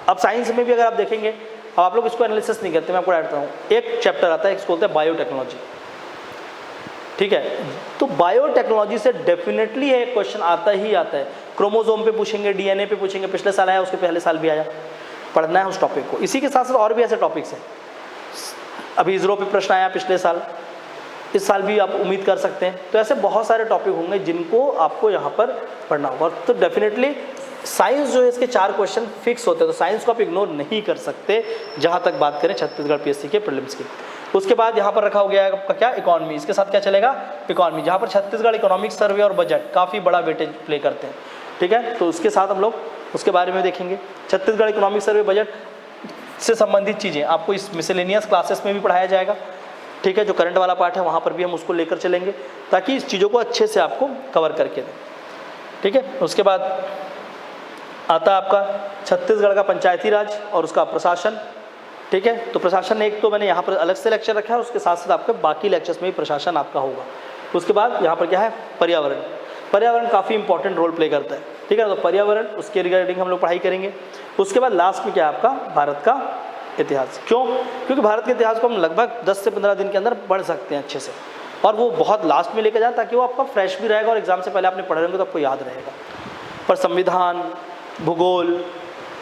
अब साइंस में भी अगर आप देखेंगे, अब आप लोग इसको एनालिसिस नहीं करते, मैं आपको बताता हूँ। एक चैप्टर आता है, इसको बोलते हैं बायोटेक्नोलॉजी, ठीक है। तो बायोटेक्नोलॉजी से डेफिनेटली एक क्वेश्चन आता ही आता है। क्रोमोसोम पे पूछेंगे, DNA पे पूछेंगे, पिछले साल आया, उसके पहले साल भी आया। पढ़ना है उस टॉपिक को। इसी के साथ साथ और भी ऐसे टॉपिक्स हैं। अभी इसरो पे प्रश्न आया पिछले साल, इस साल भी आप उम्मीद कर सकते हैं। तो ऐसे बहुत सारे टॉपिक होंगे जिनको आपको यहाँ पर पढ़ना होगा। तो डेफिनेटली साइंस जो है इसके 4 क्वेश्चन फिक्स होते हैं, तो साइंस को आप इग्नोर नहीं कर सकते जहाँ तक बात करें छत्तीसगढ़ पीएससी के प्रीलिम्स की। उसके बाद यहाँ पर रखा हो गया है आपका क्या, इकोनॉमी। इसके साथ क्या चलेगा, इकोनॉमी, जहाँ पर छत्तीसगढ़ इकोनॉमिक सर्वे और बजट काफ़ी बड़ा वेटेज प्ले करते हैं। ठीक है, तो उसके साथ हम लोग उसके बारे में देखेंगे। छत्तीसगढ़ इकोनॉमिक सर्वे बजट से संबंधित चीज़ें आपको इस मिसलेनियस क्लासेस में भी पढ़ाया जाएगा। ठीक है, जो करंट वाला पार्ट है वहाँ पर भी हम उसको लेकर चलेंगे ताकि इस चीज़ों को अच्छे से आपको कवर करके दें। ठीक है, उसके बाद आता है आपका छत्तीसगढ़ का पंचायती राज और उसका प्रशासन। ठीक है, तो प्रशासन एक तो मैंने यहाँ पर अलग से लेक्चर रखा है, उसके साथ साथ आपके बाकी लेक्चर्स में भी प्रशासन आपका होगा। उसके बाद यहाँ पर क्या है, पर्यावरण। पर्यावरण काफ़ी इंपॉर्टेंट रोल प्ले करता है। ठीक है, तो पर्यावरण उसके रिगार्डिंग हम लोग पढ़ाई करेंगे। उसके बाद लास्ट में क्या है आपका, भारत का इतिहास। क्यों, क्योंकि भारत के इतिहास को हम लगभग 10 से 15 दिन के अंदर पढ़ सकते हैं अच्छे से, और वो बहुत लास्ट में लेकर जाए ताकि वो आपका फ्रेश भी रहेगा और एग्जाम से पहले आपने पढ़े रहेंगे तो आपको याद रहेगा। पर संविधान, भूगोल,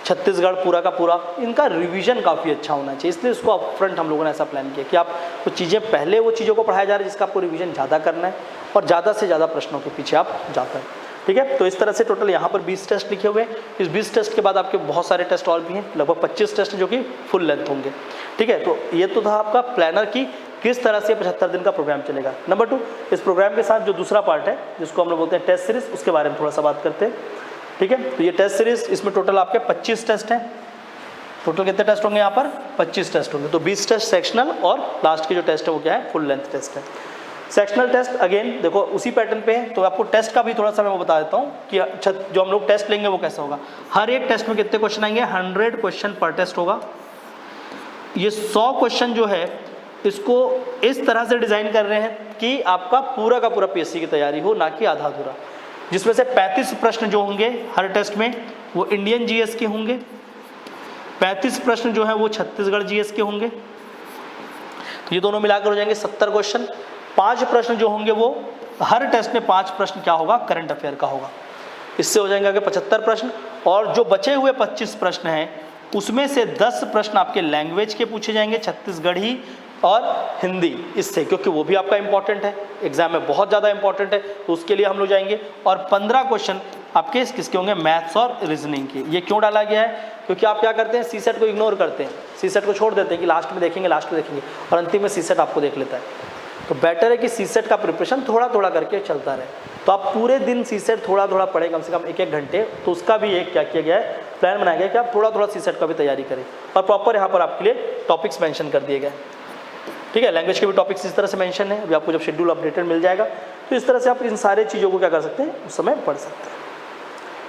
छत्तीसगढ़ पूरा का पूरा, इनका रिवीजन काफ़ी अच्छा होना चाहिए, इसलिए इसको अपफ्रंट हम लोगों ने ऐसा प्लान किया कि आप कुछ चीज़ें पहले वो चीज़ों को पढ़ाया जा रहा है जिसका आपको रिवीजन ज़्यादा करना है और ज़्यादा से ज़्यादा प्रश्नों के पीछे आप जाते हैं। ठीक है, तो इस तरह से टोटल यहाँ पर 20 टेस्ट लिखे हुए हैं। इस 20 टेस्ट के बाद आपके बहुत सारे टेस्ट और भी हैं, लगभग 25 टेस्ट जो कि फुल लेंथ होंगे। ठीक है, तो ये तो था आपका प्लानर की किस तरह से 75 दिन का प्रोग्राम चलेगा। नंबर 2, इस प्रोग्राम के साथ जो दूसरा पार्ट है जिसको हम लोग बोलते हैं टेस्ट सीरीज, उसके बारे में थोड़ा सा बात करते हैं। ठीक है, तो ये टेस्ट सीरीज, इसमें टोटल आपके 25 टेस्ट हैं। टोटल कितने टेस्ट होंगे यहाँ पर, 25 टेस्ट होंगे। तो 20 टेस्ट सेक्शनल और लास्ट के जो टेस्ट है वो क्या है, फुल लेंथ टेस्ट है। सेक्शनल टेस्ट अगेन देखो उसी पैटर्न पे है, तो आपको टेस्ट का भी थोड़ा सा मैं वो बता देता हूँ कि जो हम लोग टेस्ट लेंगे वो कैसा होगा। हर एक टेस्ट में कितने क्वेश्चन आएंगे, 100 क्वेश्चन पर टेस्ट होगा। ये 100 क्वेश्चन जो है इसको इस तरह से डिज़ाइन कर रहे हैं कि आपका पूरा का पूरा पीएससी की तैयारी हो, ना कि आधा अधूरा। जिसमें से 35 प्रश्न जो होंगे हर टेस्ट में वो इंडियन जीएस के होंगे, 35 प्रश्न जो है वो छत्तीसगढ़ जीएस के होंगे। तो ये दोनों मिलाकर हो जाएंगे 70 क्वेश्चन। 5 प्रश्न जो होंगे वो हर टेस्ट में 5 प्रश्न क्या होगा, करंट अफेयर का होगा। इससे हो जाएंगे आगे 75 प्रश्न। और जो बचे हुए 25 प्रश्न हैं उसमें से 10 प्रश्न आपके लैंग्वेज के पूछे जाएंगे, छत्तीसगढ़ी और हिंदी, इससे क्योंकि वो भी आपका इंपॉर्टेंट है, एग्जाम में बहुत ज़्यादा इंपॉर्टेंट है, तो उसके लिए हम लोग जाएंगे। और 15 क्वेश्चन आपके किसके होंगे, मैथ्स और रीजनिंग के। ये क्यों डाला गया है, क्योंकि आप क्या करते हैं, सीसेट को इग्नोर करते हैं, सीसेट को छोड़ देते हैं कि लास्ट में देखेंगे और अंतिम में सीसेट आपको देख लेता है। तो बेटर है कि सीसेट का प्रिपरेशन थोड़ा थोड़ा करके चलता रहे। तो आप पूरे दिन सीसेट थोड़ा थोड़ा पढ़ें, कम से कम 1-1 घंटे। तो उसका भी एक क्या किया गया है, प्लान बनाया गया कि आप थोड़ा थोड़ा सीसेट का भी तैयारी करें। और प्रॉपर यहाँ पर आपके लिए टॉपिक्स मेंशन कर दिए गए। ठीक है, लैंग्वेज के भी टॉपिक्स इस तरह से मेंशन है। अभी आपको जब शेड्यूल अपडेटेड मिल जाएगा तो इस तरह से आप इन सारे चीज़ों को क्या कर सकते हैं, उस समय पढ़ सकते हैं।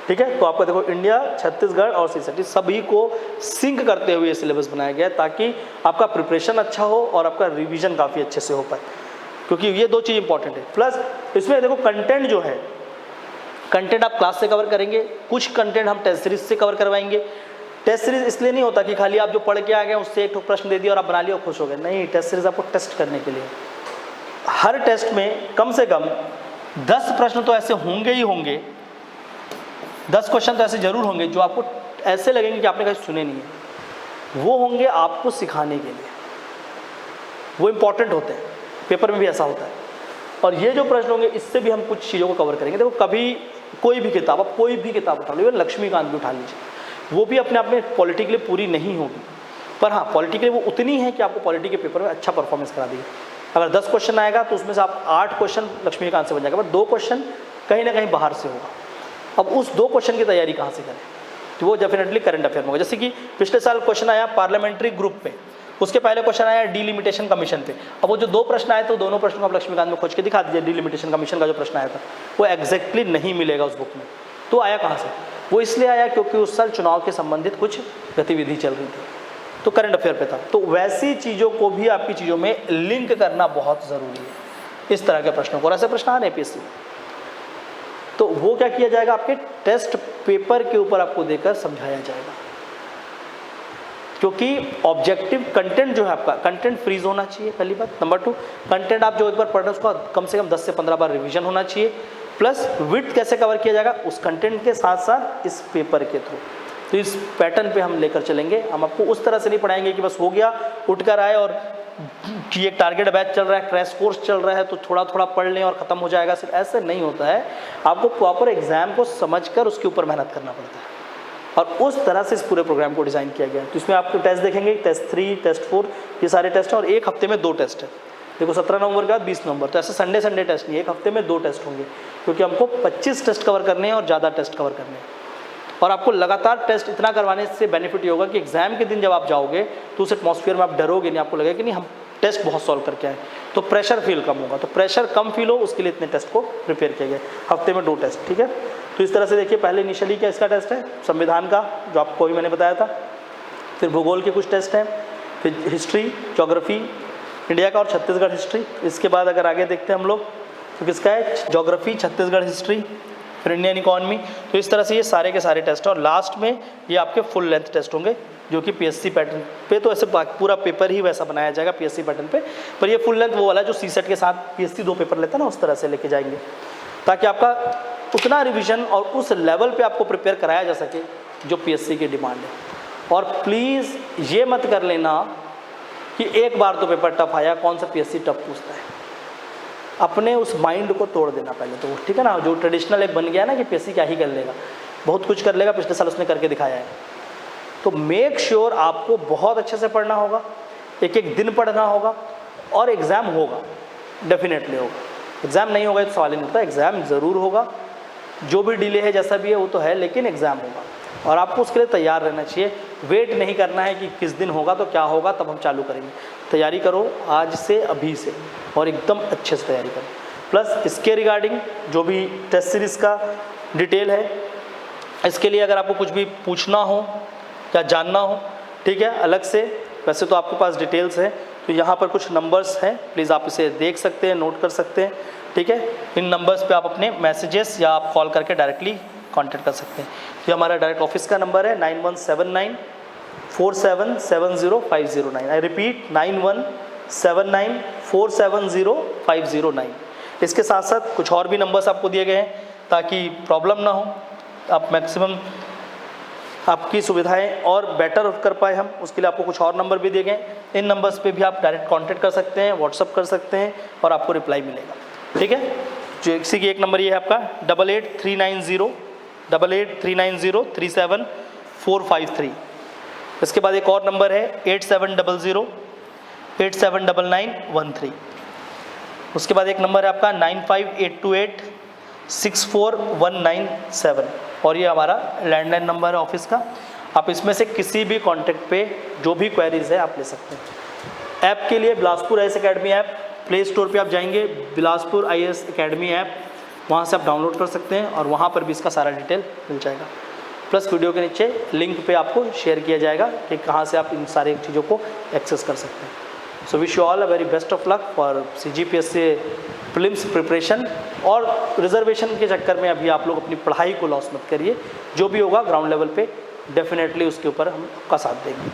ठीक है, तो आपका देखो इंडिया, छत्तीसगढ़ और सीसेट सभी को सिंक करते हुए ये सिलेबस बनाया गया है ताकि आपका प्रिपरेशन अच्छा हो और आपका रिवीजन काफ़ी अच्छे से हो पाए, क्योंकि ये 2 चीज़ इंपॉर्टेंट है। प्लस इसमें देखो कंटेंट जो है, कंटेंट आप क्लास से कवर करेंगे, कुछ कंटेंट हम टेस्ट सीरीज से कवर करवाएंगे। टेस्ट सीरीज इसलिए नहीं होता कि खाली आप जो पढ़ के आ गए उससे एक प्रश्न दे दिया और आप बना लिया और खुश हो गए, नहीं। टेस्ट सीरीज आपको टेस्ट करने के लिए, हर टेस्ट में कम से कम 10 प्रश्न तो ऐसे होंगे ही होंगे, 10 क्वेश्चन तो ऐसे जरूर होंगे जो आपको ऐसे लगेंगे कि आपने कहीं सुने नहीं है। वो होंगे आपको सिखाने के लिए, वो इंपॉर्टेंट होते हैं, पेपर में भी ऐसा होता है। और ये जो प्रश्न होंगे इससे भी हम कुछ चीज़ों को कवर करेंगे। देखो कभी कोई भी किताब, आप कोई भी किताब उठा लो, लक्ष्मीकांत भी उठा लीजिए, वो भी अपने आप में पॉलिटी के लिए पूरी नहीं होगी, पर हाँ पॉलिटी के लिए वो उतनी है कि आपको पॉलिटी के पेपर में अच्छा परफॉर्मेंस करा देगी। अगर 10 क्वेश्चन आएगा तो उसमें से आप 8 क्वेश्चन लक्ष्मीकांत से बन जाएगा, पर 2 क्वेश्चन कहीं ना कहीं बाहर से होगा। अब उस 2 क्वेश्चन की तैयारी कहाँ से करें, तो वो डेफिनेटली करंट अफेयर में होगा। जैसे कि पिछले साल क्वेश्चन आया पार्लियामेंट्री ग्रुप पे, उसके पहले क्वेश्चन आया डिलिमिटेशन कमीशन पे। अब वो जो 2 प्रश्न आए तो दोनों प्रश्नों को आप लक्ष्मीकांत में खोज के दिखा दीजिए। डिलिमिटेशन कमीशन का जो प्रश्न आया था वो एग्जैक्टली नहीं मिलेगा उस बुक में। तो आया कहाँ से, वो इसलिए आया क्योंकि उस साल चुनाव के संबंधित कुछ गतिविधि चल रही थी, तो करंट अफेयर पे था। तो वैसी चीज़ों को भी आपकी चीज़ों में लिंक करना बहुत ज़रूरी है, इस तरह के प्रश्नों को। और ऐसे प्रश्न आ रहे हैं पीएससी, तो वो क्या किया जाएगा, आपके टेस्ट पेपर के ऊपर आपको देकर समझाया जाएगा। क्योंकि ऑब्जेक्टिव कंटेंट जो है आपका, कंटेंट फ्रीज होना चाहिए पहली बात। नंबर 2, कंटेंट आप जो एक बार पढ़ रहे हैं उसका कम से कम 10 से 15 बार रिवीजन होना चाहिए। प्लस विड्थ कैसे कवर किया जाएगा, उस कंटेंट के साथ साथ इस पेपर के थ्रू। तो इस पैटर्न पे हम लेकर चलेंगे। हम आपको उस तरह से नहीं पढ़ाएंगे कि बस हो गया, उठकर आए और कि एक टारगेट बैच चल रहा है, क्रैश कोर्स चल रहा है तो थोड़ा थोड़ा पढ़ लें और ख़त्म हो जाएगा, सिर्फ ऐसे नहीं होता है। आपको प्रॉपर एग्ज़ाम को समझकर उसके ऊपर मेहनत करना पड़ता है और उस तरह से इस पूरे प्रोग्राम को डिज़ाइन किया गया है। तो इसमें आपको टेस्ट देखेंगे, टेस्ट 3, टेस्ट 4, ये सारे टेस्ट हैं और एक हफ्ते में 2 टेस्ट है। देखो 17 नवंबर के बाद 20 नवंबर, तो ऐसे संडे टेस्ट नहीं, एक हफ्ते में 2 टेस्ट होंगे क्योंकि हमको 25 टेस्ट कवर करने हैं और ज़्यादा टेस्ट कवर करने हैं। और आपको लगातार टेस्ट इतना करवाने से बेनिफिट ये होगा कि एग्जाम के दिन जब आप जाओगे तो उस एटमॉस्फेयर में आप डरोगे नहीं, आपको लगेगा कि नहीं हम टेस्ट बहुत सॉल्व करके आए, तो प्रेशर फील कम होगा। तो प्रेशर कम फील हो उसके लिए इतने टेस्ट को प्रिपेयर किया गया, हफ्ते में 2 टेस्ट, ठीक है। तो इस तरह से देखिए, पहले इनिशियली क्या इसका टेस्ट है, संविधान का जो आपको भी मैंने बताया था, फिर भूगोल के कुछ टेस्ट हैं, फिर हिस्ट्री, ज्योग्राफी इंडिया का और छत्तीसगढ़ हिस्ट्री। इसके बाद अगर आगे देखते हैं हम लोग तो किसका है, ज्योग्राफी, छत्तीसगढ़ हिस्ट्री, फिर इंडियन इकॉनमी। तो इस तरह से ये सारे के सारे टेस्ट हैं और लास्ट में ये आपके फुल लेंथ टेस्ट होंगे जो कि पीएससी पैटर्न पे, तो ऐसे पूरा पेपर ही वैसा बनाया जाएगा पीएससी पैटर्न पे, पर ये फुल लेंथ वो वाला जो सीसेट के साथ पीएससी 2 पेपर लेता है ना, उस तरह से लेके जाएंगे ताकि आपका उतना रिवीजन और उस लेवल पे आपको प्रिपेयर कराया जा सके जो पीएससी की डिमांड है। और प्लीज़ ये मत कर लेना कि एक बार तो पेपर टफ आया, कौन सा पीएससी टफ पूछता है। अपने उस माइंड को तोड़ देना पहले तो, ठीक है ना। जो ट्रेडिशनल एक बन गया ना कि पीएससी क्या ही कर लेगा, बहुत कुछ कर लेगा, पिछले साल उसने करके दिखाया है। तो मेक श्योर आपको बहुत अच्छे से पढ़ना होगा, एक एक दिन पढ़ना होगा और एग्ज़ाम होगा, डेफिनेटली होगा। एग्ज़ाम नहीं होगा तो सवाल ही नहीं उठता, एग्ज़ाम ज़रूर होगा। जो भी डिले है जैसा भी है वो तो है, लेकिन एग्ज़ाम होगा और आपको उसके लिए तैयार रहना चाहिए। वेट नहीं करना है कि किस दिन होगा तो क्या होगा तब हम चालू करेंगे। तैयारी करो आज से, अभी से, और एकदम अच्छे से तैयारी करो। प्लस इसके रिगार्डिंग जो भी टेस्ट सीरीज़ का डिटेल है, इसके लिए अगर आपको कुछ भी पूछना हो या जानना हो, ठीक है, अलग से, वैसे तो आपके पास डिटेल्स है, तो यहाँ पर कुछ नंबर्स हैं, प्लीज़ आप इसे देख सकते हैं, नोट कर सकते हैं, ठीक है। इन नंबर्स पे आप अपने मैसेजेस या आप कॉल करके डायरेक्टली कांटेक्ट कर सकते हैं। तो ये हमारा डायरेक्ट ऑफिस का नंबर है 917947705009। I repeat 9179470509। इसके साथ साथ कुछ और भी नंबर्स आपको दिए गए हैं ताकि प्रॉब्लम ना हो, आप मैक्सिमम आपकी सुविधाएं और बेटर कर पाए हम, उसके लिए आपको कुछ और नंबर भी दिए गए। इन नंबर्स पे भी आप डायरेक्ट कांटेक्ट कर सकते हैं, व्हाट्सअप कर सकते हैं और आपको रिप्लाई मिलेगा, ठीक है। जो इसी की एक नंबर ये है आपका 8839039453। इसके बाद एक और नंबर है 8700879913। उसके बाद एक नंबर है आपका 9582864197 और ये हमारा लैंडलाइन नंबर है ऑफिस का। आप इसमें से किसी भी कॉन्टैक्ट पे जो भी क्वेरीज है आप ले सकते हैं। ऐप के लिए Bilaspur IAS academy app, play store पे आप जाएंगे, बिलासपुर आईएएस एकेडमी ऐप, वहाँ से आप डाउनलोड कर सकते हैं और वहाँ पर भी इसका सारा डिटेल मिल जाएगा। प्लस वीडियो के नीचे लिंक पे आपको शेयर किया जाएगा कि कहाँ से आप इन सारी चीज़ों को एक्सेस कर सकते हैं। So wish you all a very best of luck for CGPSC prelims preparation. और रिजर्वेशन के चक्कर में अभी आप लोग अपनी पढ़ाई को लॉस मत करिए, जो भी होगा ग्राउंड लेवल पे डेफिनेटली उसके ऊपर हम आपका साथ देंगे।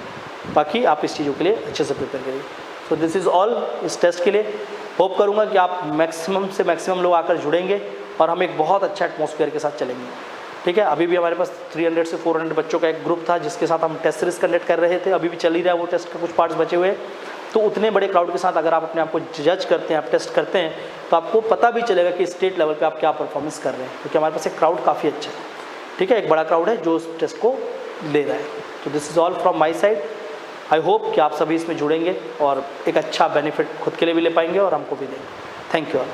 बाकी आप इस चीज़ों के लिए अच्छे से प्रिपेयर करिए। सो दिस इज़ ऑल इस टेस्ट के लिए। होप करूँगा कि आप मैक्सिमम से मैक्सिमम लोग आकर जुड़ेंगे और हम एक बहुत अच्छा एटमॉस्फेयर के साथ चलेंगे, ठीक है। अभी भी हमारे पास 300 से 400 बच्चों का एक ग्रुप था जिसके साथ हम टेस्ट सीरीज कंडक्ट कर रहे थे, अभी भी चल ही रहा है वो टेस्ट का, कुछ पार्ट्स बचे हुए हैं। तो उतने बड़े क्राउड के साथ अगर आप अपने आप को जज करते हैं, आप टेस्ट करते हैं, तो आपको पता भी चलेगा कि स्टेट लेवल पे आप क्या परफॉर्मेंस कर रहे हैं, क्योंकि हमारे पास एक क्राउड काफ़ी अच्छा है, ठीक है। एक बड़ा क्राउड है जो उस टेस्ट को ले रहा है। तो this is all from my side. I hope कि आप सभी इसमें जुड़ेंगे और एक अच्छा बेनिफिट खुद के लिए भी ले पाएंगे और हमको भी देंगे। Thank you all.